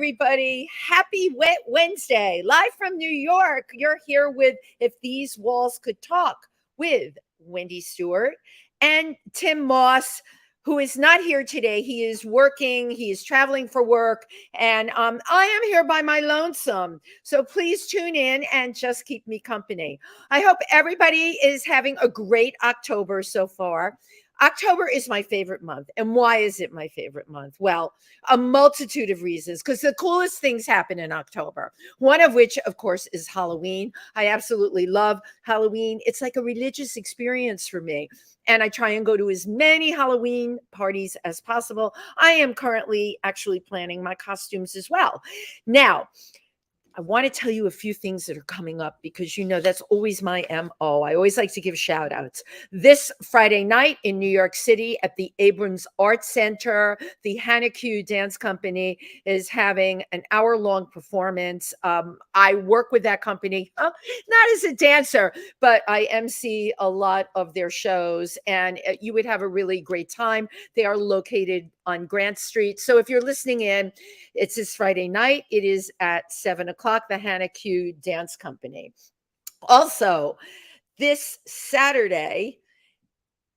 everybody. Happy Wet Wednesday, live from New York. You're here with If These Walls Could Talk with Wendy Stuart and Tym Moss, who is not here today. He is working, he is traveling for work, and I am here by my lonesome. So please tune in and just keep me company. I hope everybody is having a great October so far. October is my favorite month. And why is it my favorite month? Well, a multitude of reasons, because the coolest things happen in October. One of which, of course, is Halloween. I absolutely love Halloween. It's like a religious experience for me. And I try and go to as many Halloween parties as possible. I am currently actually planning my costumes as well. Now, I want to tell you a few things that are coming up because, you know, that's always my MO. I always like to give shout outs. This Friday night in New York City at the Abrams Art Center, the Hanekyu Dance Company is having an hour-long performance. I work with that company, not as a dancer, but I MC a lot of their shows, and you would have a really great time. They are located on Grant Street. So if you're listening in, it's this Friday night. It is at 7 o'clock, the Hanekyu Dance Company. Also, this Saturday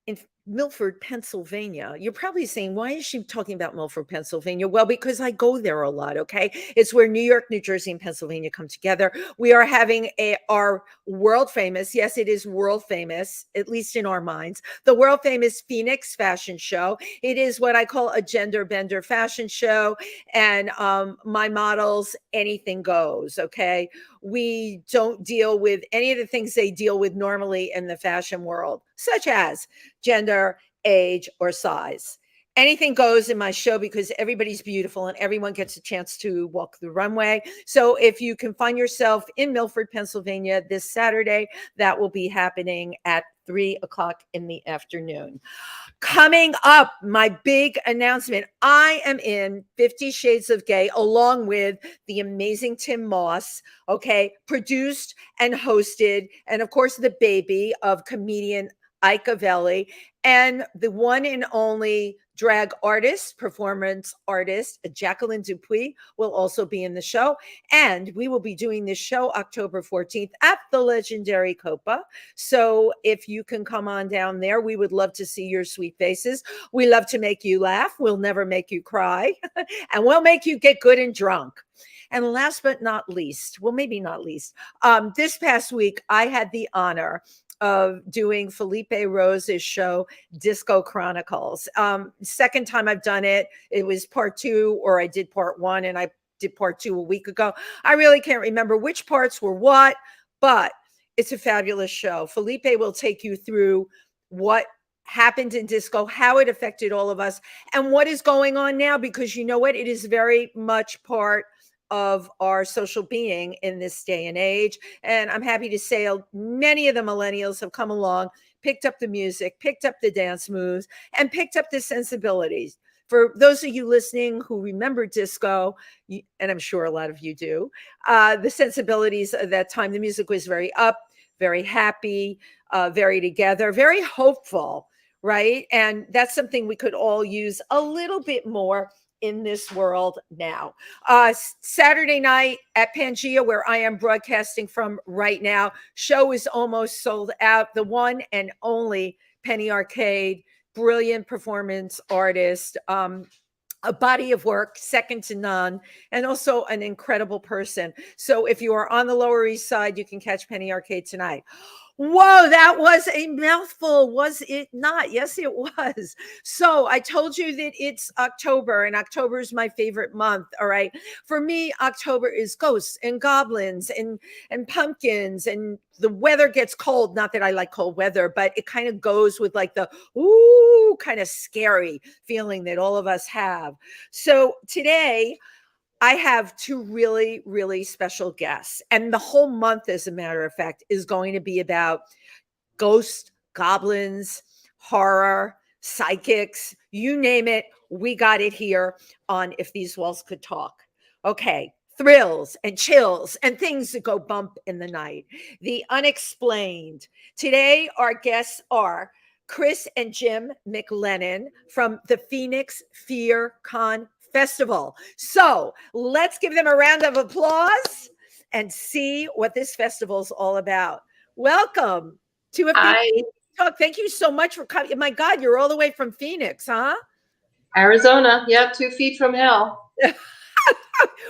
in Milford, Pennsylvania. You're probably saying, why is she talking about Milford, Pennsylvania? Well, because I go there a lot, okay? It's where New York, New Jersey, and Pennsylvania come together. We are having our world famous, yes, it is world famous, at least in our minds, the world famous Phoenix fashion show. It is what I call a gender bender fashion show. And my models, anything goes, okay? We don't deal with any of the things they deal with normally in the fashion world, such as gender, age, or size. Anything goes in my show because everybody's beautiful and everyone gets a chance to walk the runway. So if you can find yourself in Milford, Pennsylvania this Saturday, that will be happening at 3 o'clock in the afternoon. Coming up, my big announcement. I am in 50 Shades of Gay along with the amazing Tym Moss, okay, produced and hosted, and of course, the baby of comedian Ike Avelli, and the one and only drag artist, performance artist, Jacqueline Dupuis will also be in the show. And we will be doing this show October 14th at the legendary Copa. So if you can come on down there, we would love to see your sweet faces. We love to make you laugh. We'll never make you cry. And we'll make you get good and drunk. And last but not least, well, maybe not least, this past week, I had the honor of doing Felipe Rose's show, Disco Chronicles. Second time I've done it. It was part 2, or I did part 1, and I did part 2 a week ago. I really can't remember which parts were what, but it's a fabulous show. Felipe will take you through what happened in disco, how it affected all of us, and what is going on now, because you know what? It is very much part of our social being in this day and age. And I'm happy to say many of the millennials have come along, picked up the music, picked up the dance moves, and picked up the sensibilities. For those of you listening who remember disco, and I'm sure a lot of you do, the sensibilities of that time, the music was very up, very happy, very together, very hopeful, right? And that's something we could all use a little bit more in this world now. Saturday night at PANGEA, where I am broadcasting from right now, show is almost sold out. The one and only Penny Arcade, brilliant performance artist, a body of work second to none, and also an incredible person. So if you are on the Lower East Side, you can catch Penny Arcade tonight. Whoa, that was a mouthful, was it not? Yes, it was. So I told you that it's October, and October is my favorite month, all right? For me, October is ghosts and goblins and pumpkins, and the weather gets cold. Not that I like cold weather, but it kind of goes with like the, ooh, kind of scary feeling that all of us have. So today, I have 2 really, really special guests. And the whole month, as a matter of fact, is going to be about ghosts, goblins, horror, psychics, you name it. We got it here on If These Walls Could Talk. Okay. Thrills and chills and things that go bump in the night. The unexplained. Today, our guests are Chris and Jim McLennan from the Phoenix Fear Con Festival. So let's give them a round of applause and see what this festival is all about. Welcome to a Talk. Thank you so much for coming. My God, you're all the way from Phoenix, huh? Arizona. Yeah, 2 feet from hell.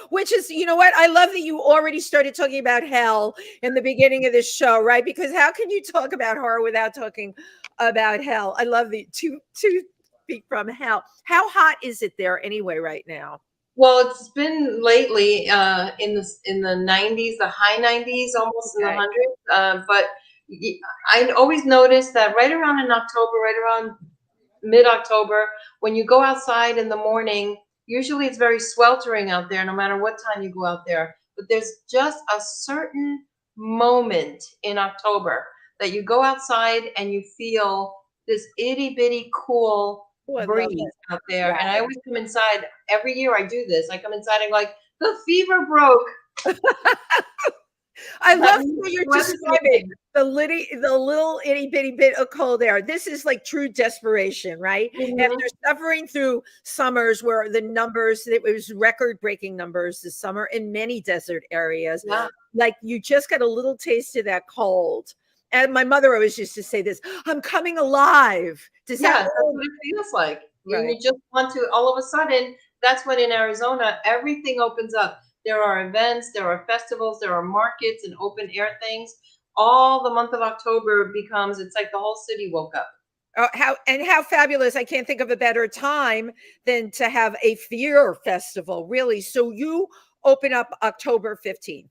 Which is, you know what? I love that you already started talking about hell in the beginning of this show, right? Because how can you talk about horror without talking about hell? I love the two feet from hell. How hot is it there anyway right now? Well, it's been lately in the 90s, the high 90s, almost in the hundreds. But I always notice that right around in October, right around mid-October, when you go outside in the morning, usually it's very sweltering out there, no matter what time you go out there. But there's just a certain moment in October that you go outside and you feel this itty bitty cool breeze out there. Wow. And I always come inside. Every year I do this. I come inside and like, the fever broke. I love what you're describing. The little itty bitty bit of cold air. This is like true desperation, right? Mm-hmm. After suffering through summers where the numbers, it was record-breaking numbers this summer in many desert areas. Yeah. Like you just got a little taste of that cold. And my mother always used to say this, I'm coming alive. That's what it feels like. Right. You just want to, all of a sudden, that's when in Arizona, everything opens up. There are events, there are festivals, there are markets and open air things. All the month of October becomes, it's like the whole city woke up. Oh, how fabulous. I can't think of a better time than to have a fear festival, really. So you open up October 15th.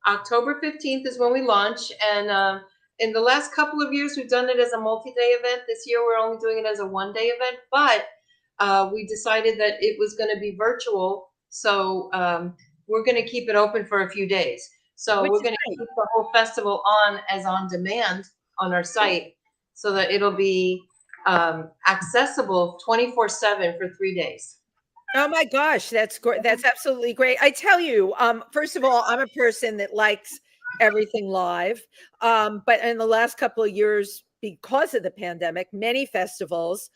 October 15th is when we launch. And in the last couple of years, we've done it as a multi-day event. This year, we're only doing it as a one-day event. But we decided that it was going to be virtual. So we're going to keep it open for a few days. So we're going to keep the whole festival on as on demand on our site so that it'll be accessible 24/7 for 3 days. Oh my gosh, that's great. That's absolutely great. I tell you, first of all, I'm a person that likes everything live. But in the last couple of years, because of the pandemic, many festivals,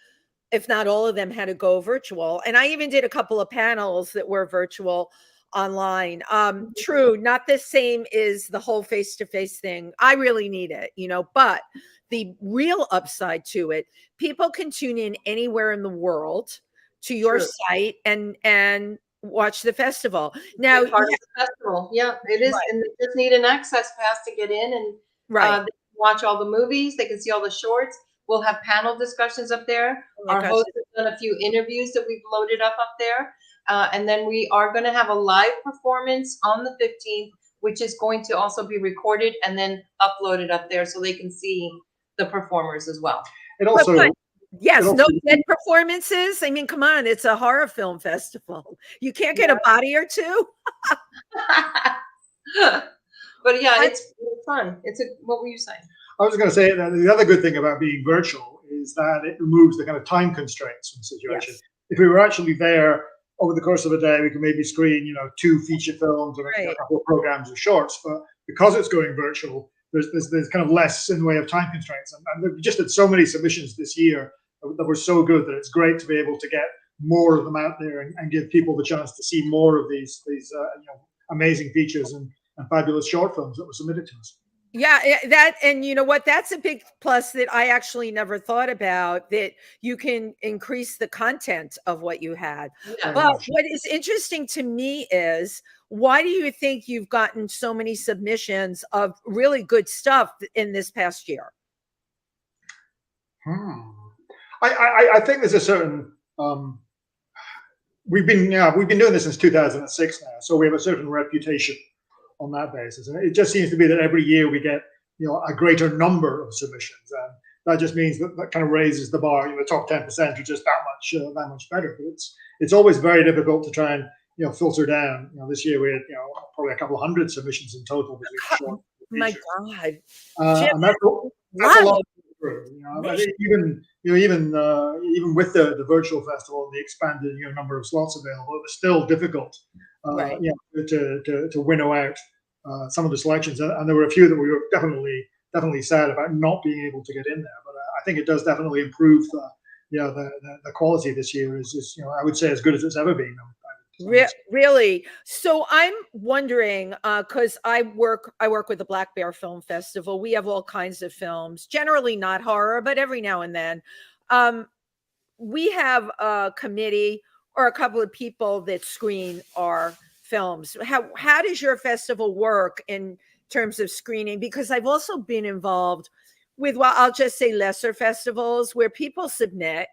if not all of them, had to go virtual. And I even did a couple of panels that were virtual online. True, not the same as the whole face-to-face thing. I really need it, but the real upside to it, people can tune in anywhere in the world to your site and watch the festival. Now, part of the festival. Yeah, it is. Right. And they just need an access pass to get in and they can watch all the movies. They can see all the shorts. We'll have panel discussions up there. Our host has done a few interviews that we've loaded up there. And then we are going to have a live performance on the 15th, which is going to also be recorded and then uploaded up there so they can see the performers as well. It also... Yes, no dead performances. I mean, come on, it's a horror film festival. You can't get a body or two. But yeah, it's fun. What were you saying? I was going to say that the other good thing about being virtual is that it removes the kind of time constraints from the situation. Yes. If we were actually there over the course of a day, we can maybe screen, 2 feature films and a couple of programs of shorts. But because it's going virtual, there's kind of less in the way of time constraints. And we just had so many submissions this year that were so good that it's great to be able to get more of them out there and give people the chance to see more of these amazing features and fabulous short films that were submitted to us. Yeah, and you know what? That's a big plus that I actually never thought about, that you can increase the content of what you had. Yeah. But what is interesting to me is, why do you think you've gotten so many submissions of really good stuff in this past year? I think there's a certain we've been doing this since 2006 now, so we have a certain reputation on that basis, and it just seems to be that every year we get a greater number of submissions, and that just means that kind of raises the bar. The top 10% are just that much better. But it's always very difficult to try and filter down. This year we had probably a couple of hundred submissions in total. My God, and that's a lot. Even with the virtual festival and the expanded number of slots available, it was still difficult to winnow out some of the selections, and there were a few that we were definitely sad about not being able to get in there. But I think it does definitely improve the quality this year is I would say as good as it's ever been. Really? So I'm wondering, because I work with the Black Bear Film Festival. We have all kinds of films, generally not horror, but every now and then. We have a committee or a couple of people that screen our films. How does your festival work in terms of screening? Because I've also been involved with, well, I'll just say lesser festivals where people submit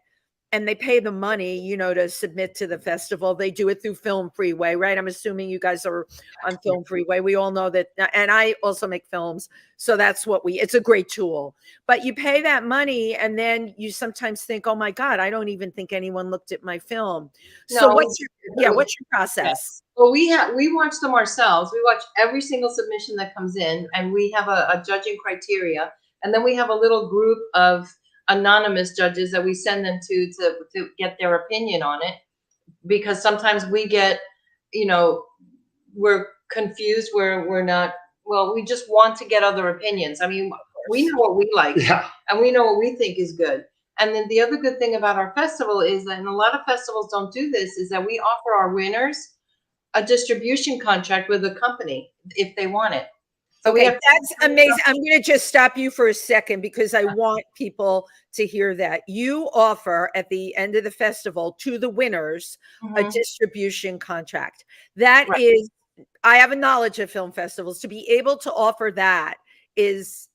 and they pay the money, to submit to the festival. They do it through Film Freeway, right? I'm assuming you guys are on Film Freeway. We all know that. And I also make films. So that's it's a great tool. But you pay that money and then you sometimes think, oh my God, I don't even think anyone looked at my film. So what's your process? Well, we watch them ourselves. We watch every single submission that comes in, and we have a judging criteria. And then we have a little group of anonymous judges that we send them to get their opinion on it, because sometimes we get, we're confused, we're not, well, we just want to get other opinions. I mean, we know what we like, and we know what we think is good. And then the other good thing about our festival is that, and a lot of festivals don't do this, is that we offer our winners a distribution contract with a company if they want it. So okay, that's amazing. I'm going to just stop you for a second because I want people to hear that. You offer at the end of the festival to the winners a distribution contract. That is, I have a knowledge of film festivals. To be able to offer that is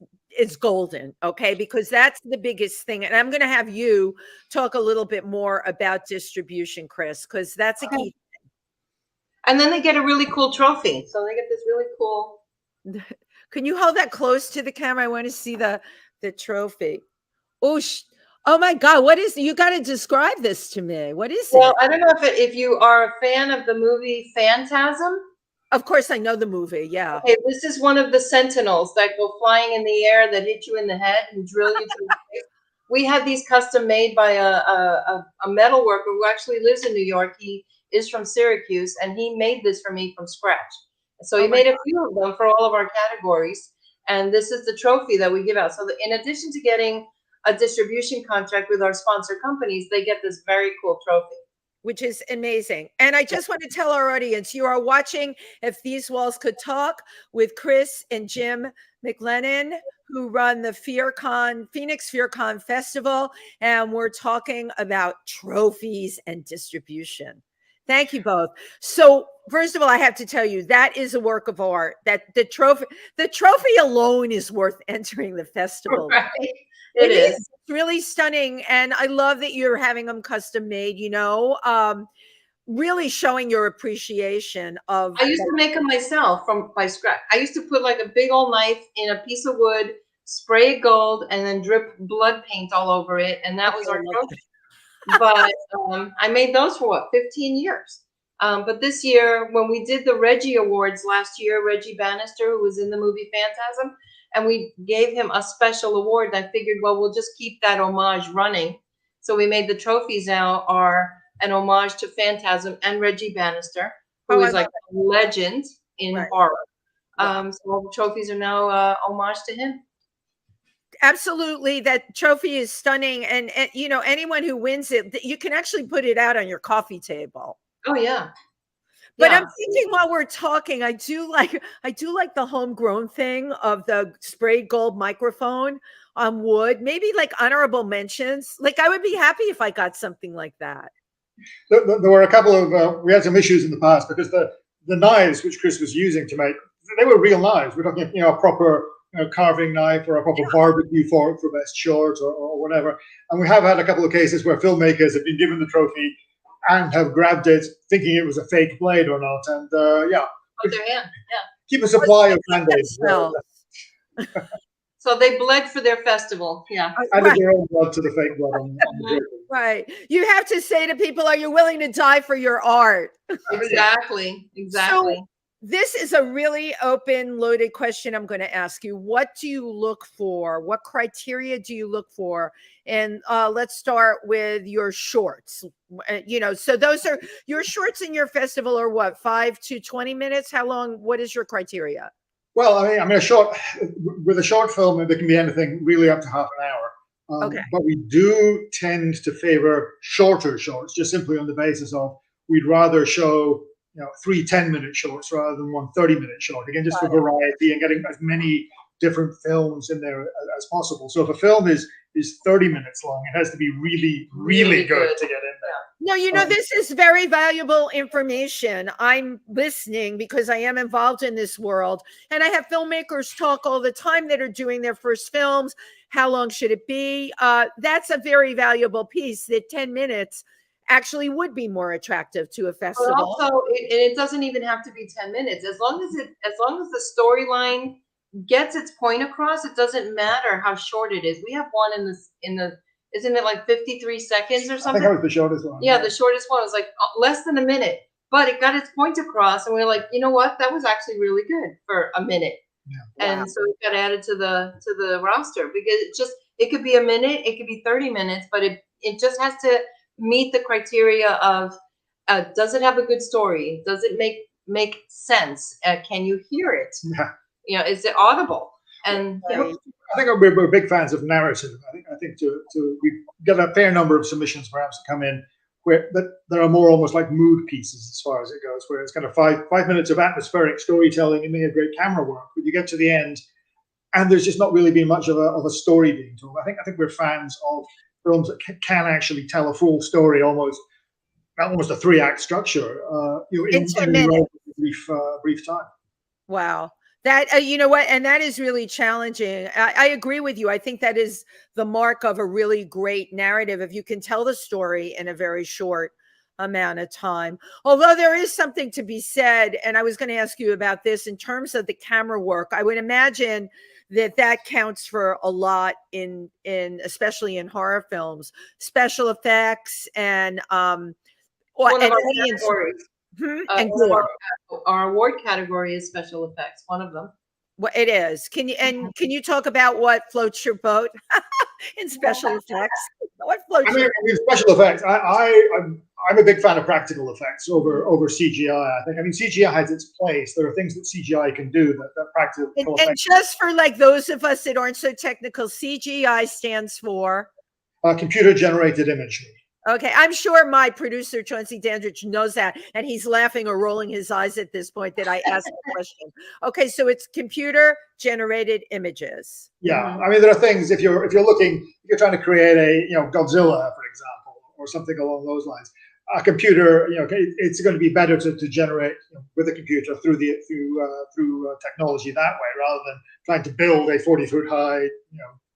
golden, okay? Because that's the biggest thing. And I'm going to have you talk a little bit more about distribution, Chris, because that's a key thing. And then they get a really cool trophy. So they get this really cool. Can you hold that close to the camera? I want to see the trophy. Oh my God. What is, you got to describe this to me. What is it? Well, I don't know if you are a fan of the movie Phantasm. Of course, I know the movie. Yeah. Okay, this is one of the sentinels that go flying in the air that hit you in the head and drill you to the face. We had these custom made by a metal worker who actually lives in New York. He is from Syracuse, and he made this for me from scratch. So he made a few of them for all of our categories. And this is the trophy that we give out. So in addition to getting a distribution contract with our sponsor companies, they get this very cool trophy. Which is amazing. And I just want to tell our audience, you are watching If These Walls Could Talk with Chris and Jim McLennan, who run the Phoenix FearCon Festival. And we're talking about trophies and distribution. Thank you both. So first of all, I have to tell you, that is a work of art. That the trophy alone is worth entering the festival. Right. It is. It's really stunning. And I love that you're having them custom made, really showing your appreciation of. I used to make them myself by scratch. I used to put like a big old knife in a piece of wood, spray it gold, and then drip blood paint all over it. And that was our trophy. But I made those for 15 years. But this year, when we did the Reggie Awards last year, Reggie Bannister, who was in the movie Phantasm, and we gave him a special award, and I figured, well, we'll just keep that homage running. So we made the trophies now are an homage to Phantasm and Reggie Bannister, who is like a legend in horror. So all the trophies are now homage to him. Absolutely. That trophy is stunning. And anyone who wins it, you can actually put it out on your coffee table. Oh, yeah. But I'm thinking while we're talking, I do like the homegrown thing of the sprayed gold microphone on wood, maybe like honorable mentions. Like I would be happy if I got something like that. There were a couple of, we had some issues in the past because the knives which Chris was using to make, they were real knives. We're talking, a proper carving knife or a proper barbecue fork for best short or whatever. And we have had a couple of cases where filmmakers have been given the trophy and have grabbed it thinking it was a fake blade or not. And With their hand, keep a supply of Band-Aids. So they bled for their festival. Yeah. Added their own blood to the fake blood. On the right. You have to say to people, are you willing to die for your art? Exactly. So, this is a really open, loaded question I'm going to ask you. What do you look for? What criteria do you look for? And let's start with your shorts. So those are your shorts in your festival are what, 5 to 20 minutes? How long? What is your criteria? Well, I mean, with a short film, there can be anything really up to half an But we do tend to favor shorter shorts, just simply on the basis of we'd rather show 3 10-minute shorts rather than 1 30-minute short. Again, just for variety and getting as many different films in there as possible. So if a film is 30 minutes long, it has to be really, really good to get in there. No, this is very valuable information. I'm listening because I am involved in this world, and I have filmmakers talk all the time that are doing their first films. How long should it be? That's a very valuable piece, that 10 minutes actually would be more attractive to a festival. But also, it doesn't even have to be 10 minutes. As long as the storyline gets its point across, it doesn't matter how short it is. We have one in the isn't it like 53 seconds or something? I think that was the shortest one. Yeah, the shortest one was like less than a minute, but it got its point across, and we were like, you know what, that was actually really good for a minute. Yeah. And so it got added to the roster, because it could be a minute, it could be 30 minutes, but it just has to meet the criteria of does it have a good story? Does it make sense? Can you hear it? Yeah. Is it audible? And I think we're big fans of narrative. I think we get a fair number of submissions perhaps to come in where there are more almost like mood pieces as far as it goes, where it's kind of five minutes of atmospheric storytelling and may have great camera work, but you get to the end and there's just not really been much of a story being told. I think we're fans of films that can actually tell a full story, almost a 3-act structure in a brief time. Wow. That, you know what, and that is really challenging. I agree with you. I think that is the mark of a really great narrative, if you can tell the story in a very short amount of time. Although there is something to be said, and I was going to ask you about this in terms of the camera work. I would imagine that counts for a lot in especially in horror films, special effects and one of our categories. And gore. Our award category is special effects. One of them. Well, it is. Can you talk about what floats your boat in special effects? What floats? I mean, special effects. I'm a big fan of practical effects over CGI. I think. CGI has its place. There are things that CGI can do that practical effects. And just for like those of us that aren't so technical, CGI stands for computer generated imagery. Okay, I'm sure my producer, Chauncey Dandridge, knows that, and he's laughing or rolling his eyes at this point that I asked the question. Okay, so it's computer-generated images. Yeah, there are things, if you're trying to create a Godzilla, for example, or something along those lines. A computer, it's going to be better to generate with a computer through technology that way, rather than trying to build a 40-foot high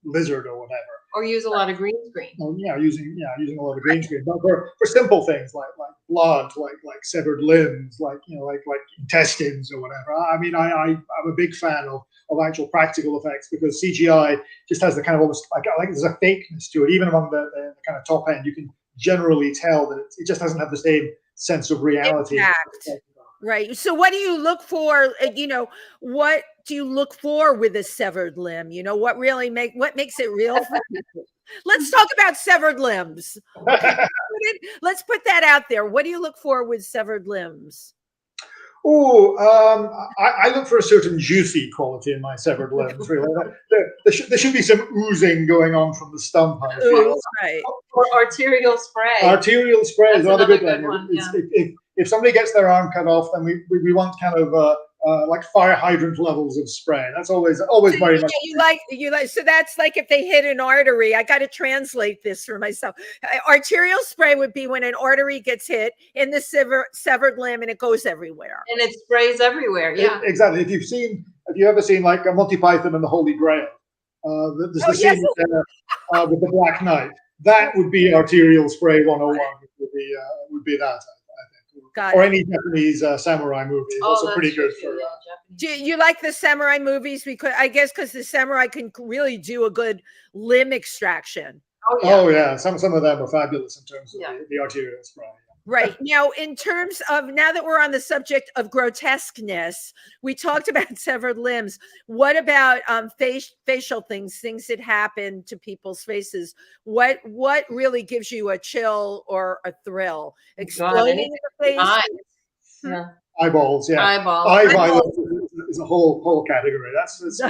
lizard or whatever. Or use a lot of green screen. Using a lot of green screen. But for simple things like blood, like severed limbs, like intestines or whatever. I'm a big fan of actual practical effects, because CGI just has the kind of almost like there's a fakeness to it. Even among the kind of top end, you can generally tell that it just doesn't have the same sense of reality. Right. So what do you look for? What do you look for with a severed limb? What makes it real for people? Let's talk about severed limbs. Let's put that out there. What do you look for with severed limbs? I look for a certain juicy quality in my severed limbs. Really, there should be some oozing going on from the stump. Right. Or arterial spray. Arterial spray is another good one. Yeah. If somebody gets their arm cut off, then we want kind of like fire hydrant levels of spray. That's always very much. You like. So that's like if they hit an artery. I got to translate this for myself. Arterial spray would be when an artery gets hit in the severed limb and it goes everywhere. And it sprays everywhere. Yeah, exactly. If you ever seen like a Monty Python and the Holy Grail, there's the scene with the Black Knight. That would be arterial spray 101. Would be that. Or any Japanese samurai movies. Also pretty good for. Do you like the samurai movies? Because the samurai can really do a good limb extraction. Oh yeah. Some of them are fabulous in terms of the arterial spray. Right. Now, in terms of, now that we're on the subject of grotesqueness, we talked about severed limbs. What about facial things that happen to people's faces? What really gives you a chill or a thrill? Exploding in the face? Yeah. Eyeballs, yeah. Eyeballs. is a whole category. That's been, So,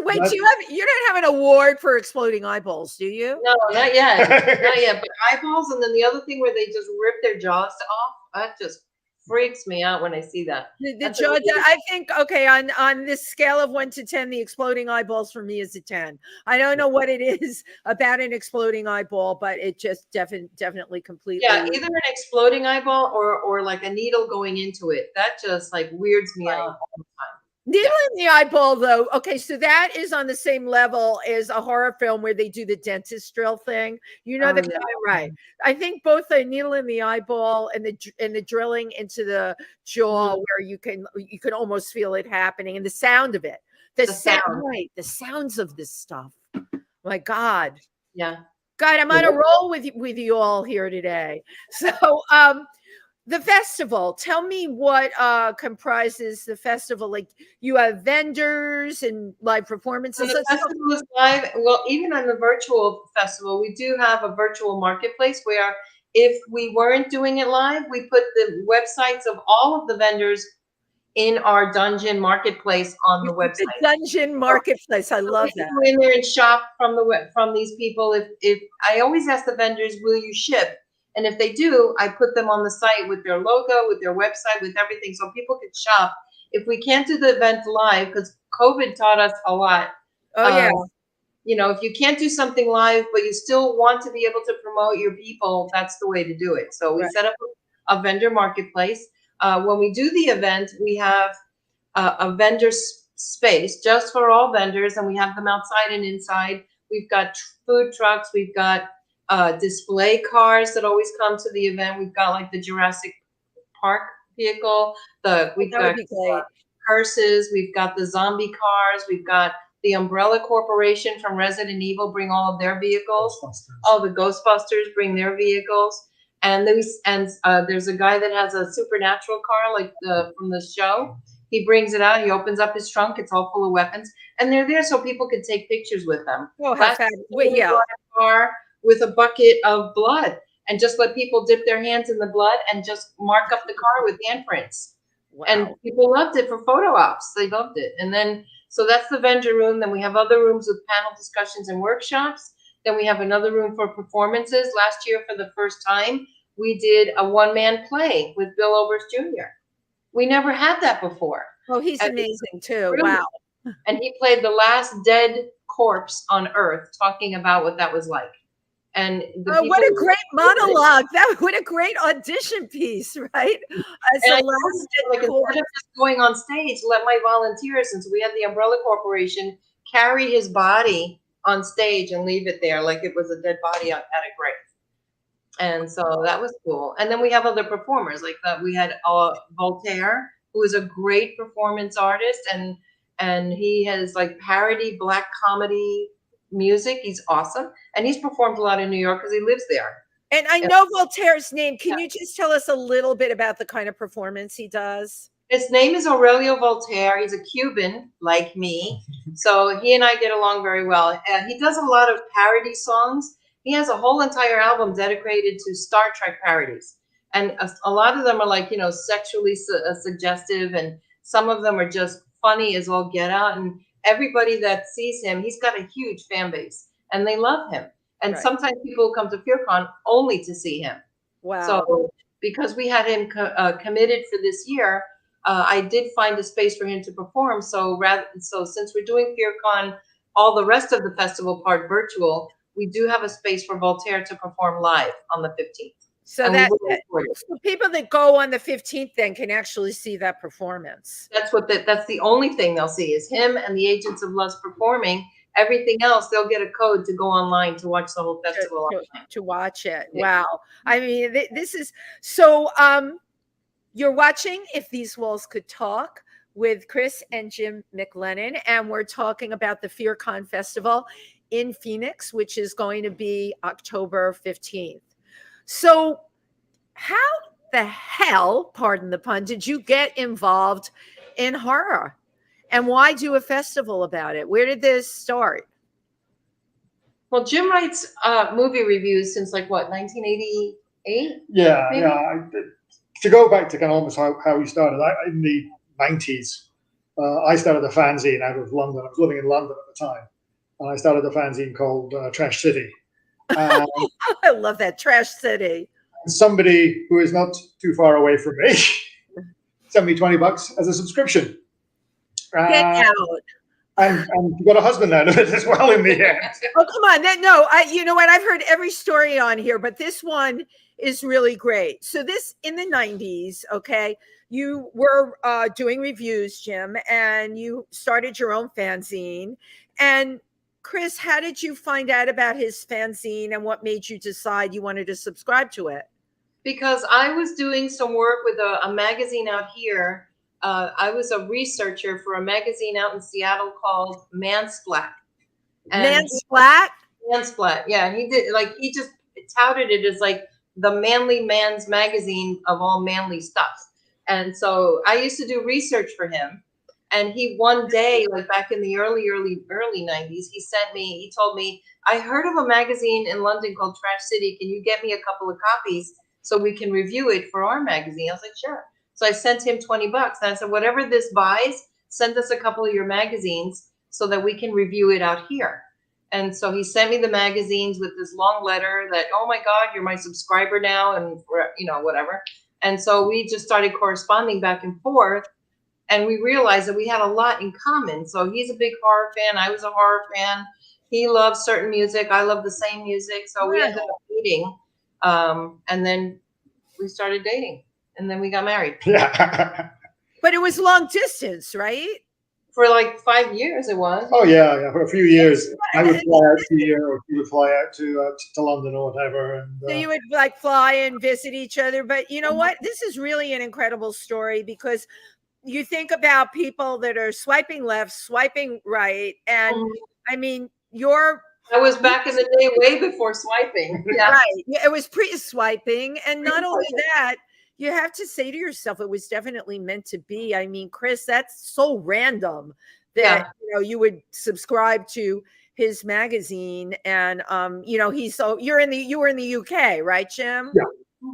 wait, that's- you don't have an award for exploding eyeballs, do you? No, not yet. Not yet. But eyeballs, and then the other thing where they just rip their jaws off, that just freaks me out when I see that. The That's jaw, a really- I think, okay, on this scale of 1 to 10, the exploding eyeballs for me is a 10. I don't know what it is about an exploding eyeball, but it just definitely completely. Yeah, either an exploding eyeball or like a needle going into it. That just like weirds me out all the time. Needle in the eyeball, though. Okay, so that is on the same level as a horror film where they do the dentist drill thing. You know, right? I think both the needle in the eyeball and the drilling into the jaw, where you can almost feel it happening, and the sound of it, the sound, right? The sounds of this stuff. My God, yeah, God, I'm on a roll with you all here today. So, the festival, tell me what comprises the festival. Like, you have vendors and live performances. So the festival is live. Well, even on the virtual festival, we do have a virtual marketplace where if we weren't doing it live, we put the websites of all of the vendors in our dungeon marketplace on the website. The dungeon marketplace, I love that. Go in there and shop from these people. If I always ask the vendors, will you ship? And if they do, I put them on the site with their logo, with their website, with everything, so people can shop. If we can't do the event live, because COVID taught us a lot. Oh, yeah. You know, if you can't do something live, but you still want to be able to promote your people, that's the way to do it. So we set up a vendor marketplace. When we do the event, we have a vendor space just for all vendors, and we have them outside and inside. We've got food trucks. We've got display cars that always come to the event. We've got like the Jurassic Park vehicle. We've got hearses. We've got the zombie cars. We've got the Umbrella Corporation from Resident Evil bring all of their vehicles. Oh, the Ghostbusters bring their vehicles. And there's a guy that has a supernatural car like from the show. He brings it out. He opens up his trunk. It's all full of weapons, and they're there so people can take pictures with them. Oh, how fabulous! Yeah. Car with a bucket of blood and just let people dip their hands in the blood and just mark up the car with handprints. Wow. And people loved it for photo ops. They loved it. And then, so that's the vendor room. Then we have other rooms with panel discussions and workshops. Then we have another room for performances. Last year, for the first time, we did a one-man play with Bill Oberst Jr. We never had that before. Oh, he's amazing too. Wow. And he played the last dead corpse on Earth, talking about what that was like. And what a great monologue! What a great audition piece, right? Instead of just going on stage, let my volunteers, since we had the Umbrella Corporation, carry his body on stage and leave it there like it was a dead body at a grave. And so that was cool. And then we have other performers like that. We had Voltaire, who is a great performance artist, and he has like parody Black comedy music. He's awesome, and he's performed a lot in New York because he lives there. And I know Voltaire's name. Can you just tell us a little bit about the kind of performance he does? His name is Aurelio Voltaire. He's a Cuban like me, so he and I get along very well. And he does a lot of parody songs. He has a whole entire album dedicated to Star Trek parodies, and a lot of them are like, you know, sexually suggestive, and some of them are just funny as all get out. And everybody that sees him, he's got a huge fan base, and they love him. And sometimes people come to FearCon only to see him. Wow! So because we had him committed for this year, I did find a space for him to perform. So since we're doing FearCon, all the rest of the festival part virtual, we do have a space for Voltaire to perform live on the 15th. So so people that go on the 15th then can actually see that performance. That's the only thing they'll see is him and the Agents of Lust performing. Everything else, they'll get a code to go online to watch the whole festival. To watch it. Yeah. Wow. I mean, this is so. You're watching If These Walls Could Talk with Chris and Jim McLennan, and we're talking about the FearCon Festival in Phoenix, which is going to be October 15th. So how the hell, pardon the pun, did you get involved in horror? And why do a festival about it? Where did this start? Well, Jim writes movie reviews since like what, 1988? Yeah, maybe? Yeah. To go back to kind of almost how he started, in the 90s, I started a fanzine out of London. I was living in London at the time, and I started a fanzine called Trash City. I love that, Trash City. Somebody who is not too far away from me sent me $20 as a subscription. Get out. And got a husband out of it as well in the end. Oh, come on. No, you know what? I've heard every story on here, but this one is really great. So this, in the 90s, okay, you were doing reviews, Jim, and you started your own fanzine. And Chris, how did you find out about his fanzine, and what made you decide you wanted to subscribe to it? Because I was doing some work with a magazine out here. I was a researcher for a magazine out in Seattle called Mansplat. Mansplat? Mansplat, yeah. He just touted it as like the manly man's magazine of all manly stuff. And so I used to do research for him. And he one day, like back in the early 90s, he told me, I heard of a magazine in London called Trash City. Can you get me a couple of copies so we can review it for our magazine? I was like, sure. So I sent him $20, and I said, whatever this buys, send us a couple of your magazines so that we can review it out here. And so he sent me the magazines with this long letter that, oh my God, you're my subscriber now, and whatever. And so we just started corresponding back and forth, and we realized that we had a lot in common. So he's a big horror fan. I was a horror fan. He loves certain music. I love the same music. So we ended up meeting, and then we started dating. And then we got married. Yeah. But it was long distance, right? For like 5 years it was. Oh, yeah. For a few years. I would fly out to here, or he would fly out to London or whatever. And, so you would like fly and visit each other. But you know what? This is really an incredible story, because you think about people that are swiping left, swiping right. And I mean, I was back in the day way before swiping. Yeah. Right. It was pre-swiping. And not only that, you have to say to yourself, it was definitely meant to be. I mean, Chris, that's so random that you would subscribe to his magazine, and you were in the UK, right, Jim? Yeah.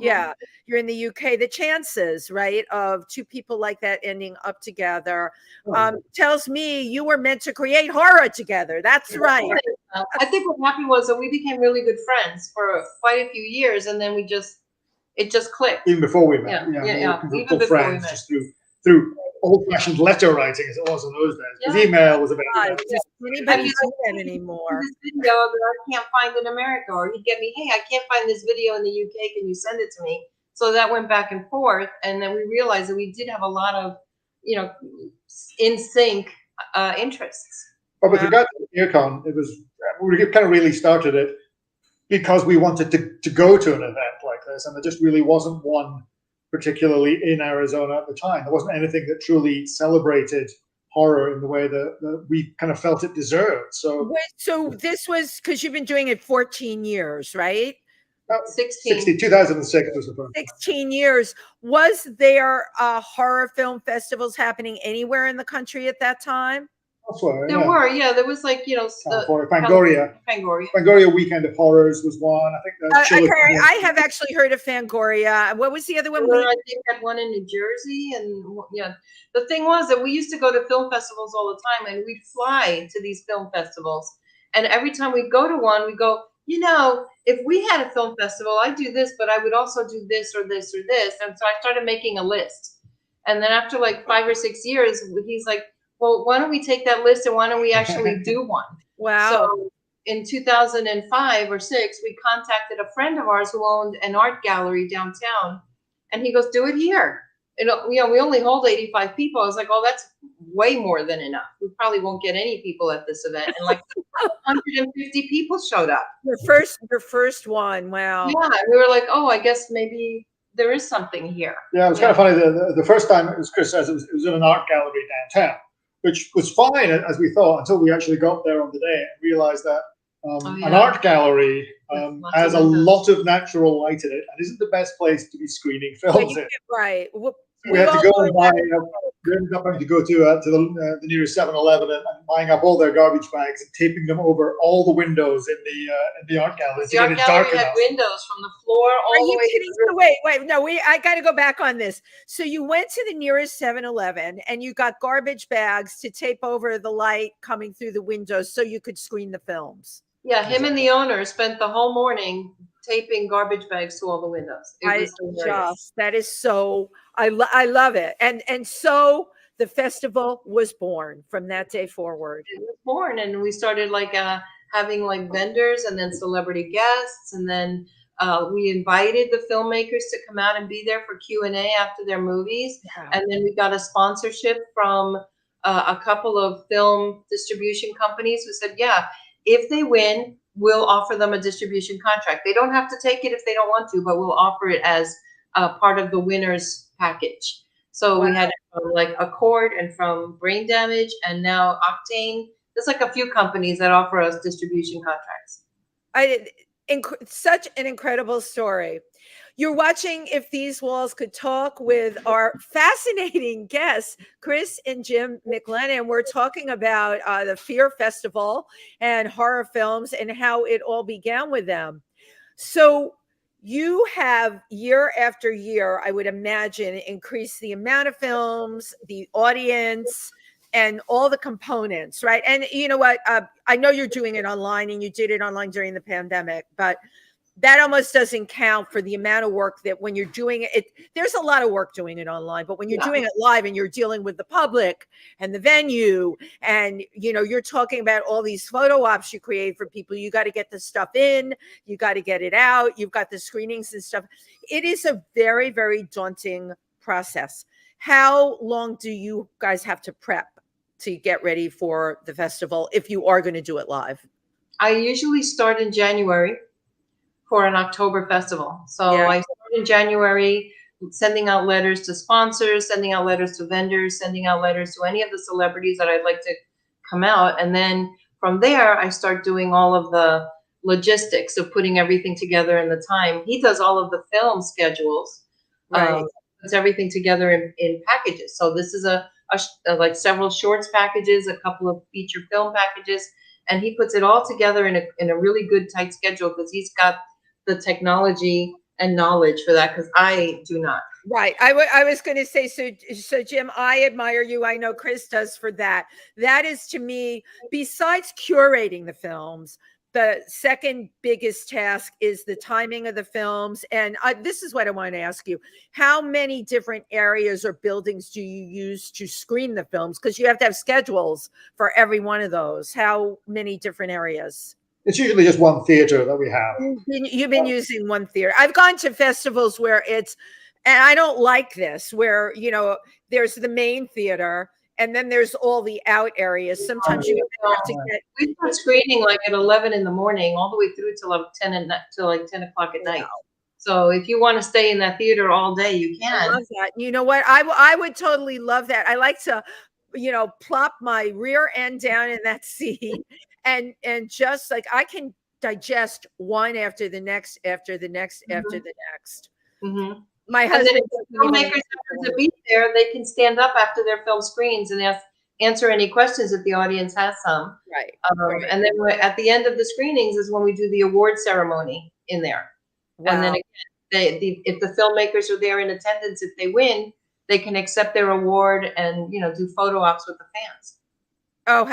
Yeah, you're in the UK. The chances, right, of two people like that ending up together tells me you were meant to create horror together. That's right. I think what happened was that we became really good friends for quite a few years, and then it just clicked. Even before we met. Yeah. Even before friends, we met. Just through old-fashioned letter writing, as it was in those days. Because email was about. Anybody do that anymore? This video that I can't find in America, or he'd get me, hey, I can't find this video in the UK. Can you send it to me? So that went back and forth, and then we realized that we did have a lot of, in sync interests. But with regard to PANGEA, we kind of really started it because we wanted to go to an event like this, and there just really wasn't one, particularly in Arizona at the time. There wasn't anything that truly celebrated horror in the way that we kind of felt it deserved. So this was because you've been doing it 14 years, right? 16. 2006 was the first 16 years. Was there horror film festivals happening anywhere in the country at that time? There were. There was like, Fangoria Weekend of Horrors was one. I think I have actually heard of Fangoria. What was the other one? I think had one in New Jersey, and the thing was that we used to go to film festivals all the time, and we'd fly to these film festivals, and every time we'd go to one, we'd go, if we had a film festival, I'd do this, but I would also do this or this or this. And so I started making a list, and then after like 5 or 6 years, he's like, well, why don't we take that list and why don't we actually do one? Wow. So in 2005 or 6, we contacted a friend of ours who owned an art gallery downtown, and he goes, do it here. We only hold 85 people. I was like, oh, that's way more than enough. We probably won't get any people at this event. And like 150 people showed up. Your first one. Wow. Yeah. We were like, oh, I guess maybe there is something here. Yeah, it was kind of funny. The first time, as Chris says, it was in an art gallery downtown, which was fine as we thought until we actually got there on the day and realized that an art gallery has a lot of natural light in it and isn't the best place to be screening films in. Right. We had to go and buy We ended up having to go to the nearest 7-Eleven and buying up all their garbage bags and taping them over all the windows in the art gallery. The art gallery had windows from the floor all the way to the roof. Wait, no, I got to go back on this. So you went to the nearest 7-Eleven and you got garbage bags to tape over the light coming through the windows so you could screen the films. Yeah, him and the owner spent the whole morning taping garbage bags to all the windows. That is so, I love it. And so the festival was born from that day forward. It was born, and we started like having like vendors and then celebrity guests, and then we invited the filmmakers to come out and be there for Q&A after their movies. Yeah. And then we got a sponsorship from a couple of film distribution companies who said, yeah, if they win, we'll offer them a distribution contract. They don't have to take it if they don't want to, but we'll offer it as part of the winner's package. So we had like Accord and from Brain Damage and now Octane. There's like a few companies that offer us distribution contracts. Such an incredible story. You're watching If These Walls Could Talk with our fascinating guests, Chris and Jim McLennan. We're talking about the Fear Festival and horror films and how it all began with them. So you have year after year, I would imagine, increased the amount of films, the audience, and all the components, right? And you know what? I know you're doing it online and you did it online during the pandemic, but that almost doesn't count for the amount of work that when you're doing it, there's a lot of work doing it online, but when you're doing it live and you're dealing with the public and the venue and, you know, you're talking about all these photo ops you create for people, you got to get the stuff in, you got to get it out, you've got the screenings and stuff. It is a very, very daunting process. How long do you guys have to prep to get ready for the festival if you are going to do it live? I usually start in January for an October festival. So I start in January sending out letters to sponsors, sending out letters to vendors, sending out letters to any of the celebrities that I'd like to come out. And then from there, I start doing all of the logistics of putting everything together in the time. He does all of the film schedules, puts everything together in packages. So this is a like several shorts packages, a couple of feature film packages, and he puts it all together in a really good tight schedule because he's got the technology and knowledge for that, because I do not. Right. I was going to say, so Jim, I admire you. I know Chris does for that. That is, to me, besides curating the films, the second biggest task is the timing of the films. And this is what I want to ask you. How many different areas or buildings do you use to screen the films? Because you have to have schedules for every one of those. How many different areas? It's usually just one theater that we have. You've been using one theater. I've gone to festivals where it's, and I don't like this, where, you know, there's the main theater and then there's all the out areas. Sometimes you have to get. We start screening like at 11 in the morning, all the way through till like 10 o'clock at night. So if you want to stay in that theater all day, you can. I love that. You know what? I would totally love that. I like to, you know, plop my rear end down in that seat and just like I can digest one after the next, after the next, after the next. Mm-hmm. My husband, and then if the filmmakers happen to be there, they can stand up after their film screens and answer any questions if the audience has some. Right. And then at the end of the screenings is when we do the award ceremony in there. Wow. And then again, if the filmmakers are there in attendance, if they win, they can accept their award and, you know, do photo ops with the fans. Oh,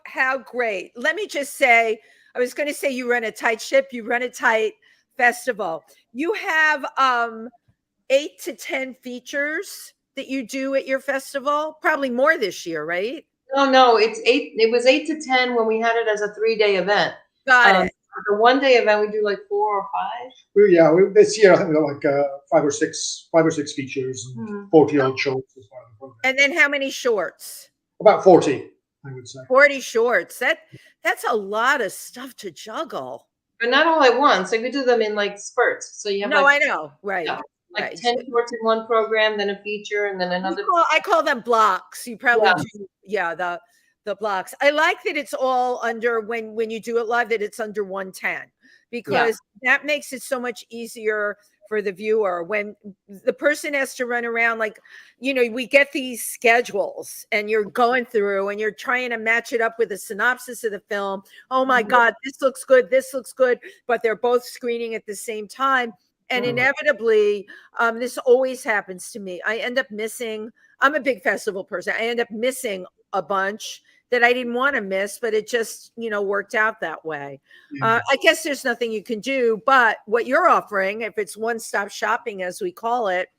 how great. Let me just say, I was going to say you run a tight ship, you run a tight festival. You have 8 to 10 features that you do at your festival, probably more this year, right? No, it's 8. It was 8 to 10 when we had it as a 3-day event. Got it. The 1-day event, we do like 4 or 5. This year I think we got like 5 or 6 features and 40 odd shorts as part of the program. And then how many shorts? About 40, I would say. 40 shorts. That's a lot of stuff to juggle. But not all at once. Like we do them in like spurts. So you have I know. Right. Yeah, like 10 shorts in one program, then a feature, and then another. I call them blocks. You probably do. Yeah, the blocks. I like that it's all under when you do it live, that it's under 110, because that makes it so much easier for the viewer when the person has to run around, like, we get these schedules and you're going through and you're trying to match it up with a synopsis of the film. Oh my God, this looks good. This looks good. But they're both screening at the same time. And inevitably, this always happens to me. I end up missing, I'm a big festival person. I end up missing a bunch that I didn't want to miss, but it just, worked out that way. I guess there's nothing you can do, but what you're offering, if it's one-stop shopping, as we call it,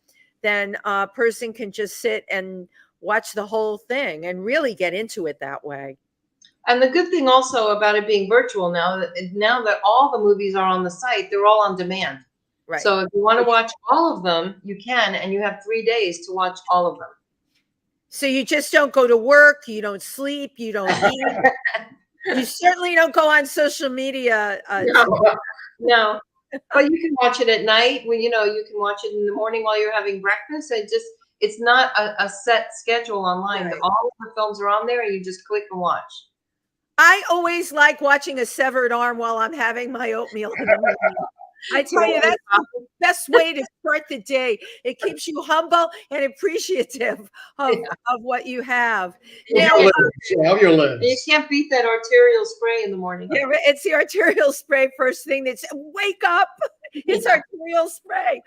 then a person can just sit and watch the whole thing and really get into it that way. And the good thing also about it being virtual now that all the movies are on the site, they're all on demand. Right. So if you want to watch all of them, you can, and you have 3 days to watch all of them. So you just don't go to work, you don't sleep, you don't eat. You certainly don't go on social media. No, but you can watch it at night when, you can watch it in the morning while you're having breakfast. It's not a set schedule online. Right. All of the films are on there and you just click and watch. I always like watching A Severed Arm while I'm having my oatmeal in the morning. I tell you, that's the best way to start the day. It keeps you humble and appreciative of what you have. Now, your lens. You can't beat that arterial spray in the morning. Yeah, it's the arterial spray first thing that's wake up. It's arterial spray.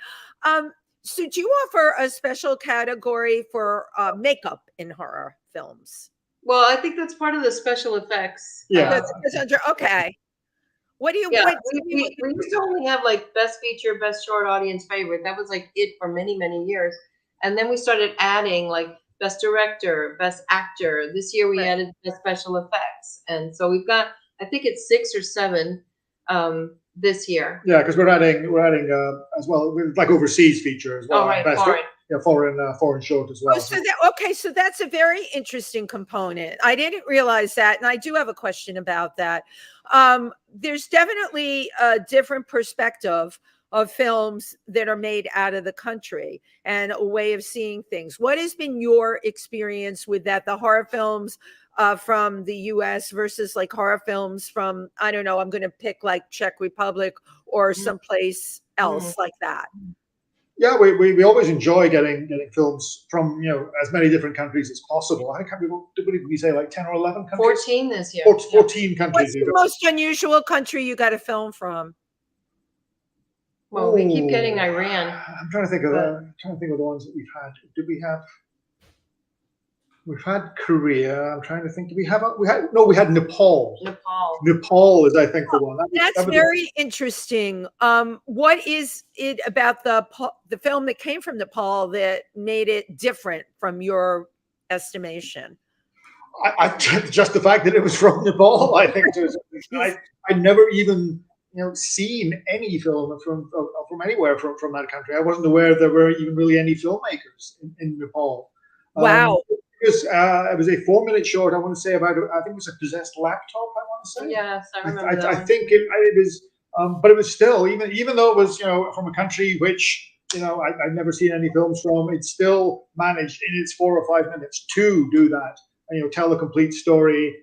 So do you offer a special category for makeup in horror films? Well, I think that's part of the special effects. Yeah. Okay. What do you? Yeah, we used to only have like best feature, best short, audience favorite. That was like it for many, many years. And then we started adding like best director, best actor. This year we added best special effects. And so we've got, I think it's 6 or 7 this year. Yeah, because we're adding as well, like overseas feature as well. Oh, right, foreign short as well. So that's a very interesting component. I didn't realize that, and I do have a question about that. There's definitely a different perspective of films that are made out of the country and a way of seeing things. What has been your experience with that? The horror films from the US versus like horror films from, I don't know, I'm going to pick like Czech Republic or someplace else like that. Yeah, we always enjoy getting films from as many different countries as possible. I can't remember, did we say like 10 or 11 countries? 14 this year. 14 countries. What's the most unusual country you got a film from? Well, we keep getting Iran. I'm trying to think of the ones that we've had. We've had Korea. I'm trying to think. We had Nepal. Nepal is, I think, the one. That's very interesting. What is it about the film that came from Nepal that made it different from your estimation? I just the fact that it was from Nepal. I think I never even seen any film from anywhere from that country. I wasn't aware there were even really any filmmakers in Nepal. Wow. It was a 4-minute short. I want to say I think it was a possessed laptop. I want to say. Yes, I remember that. I think it was, but it was still even though it was from a country which I've never seen any films from. It still managed in its 4 or 5 minutes to do that and tell the complete story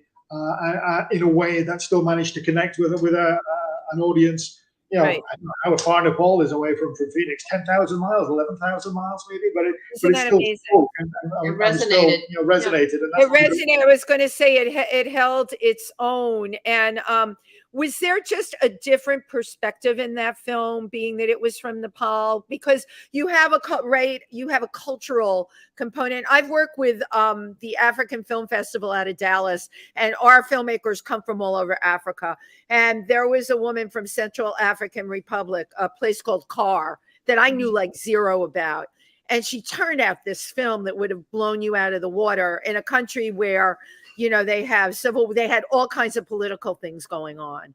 in a way that still managed to connect with an audience. Right. I don't know how far Nepal is away from Phoenix, 10,000 miles, 11,000 miles maybe, but it's still amazing? It resonated. Resonated. And it resonated. I was going to say it held its own. And was there just a different perspective in that film, being that it was from Nepal? Because you have a cultural component. I've worked with the African Film Festival out of Dallas, and our filmmakers come from all over Africa. And there was a woman from Central African Republic, a place called Kar, that I knew like zero about. And she turned out this film that would have blown you out of the water in a country where, they had all kinds of political things going on.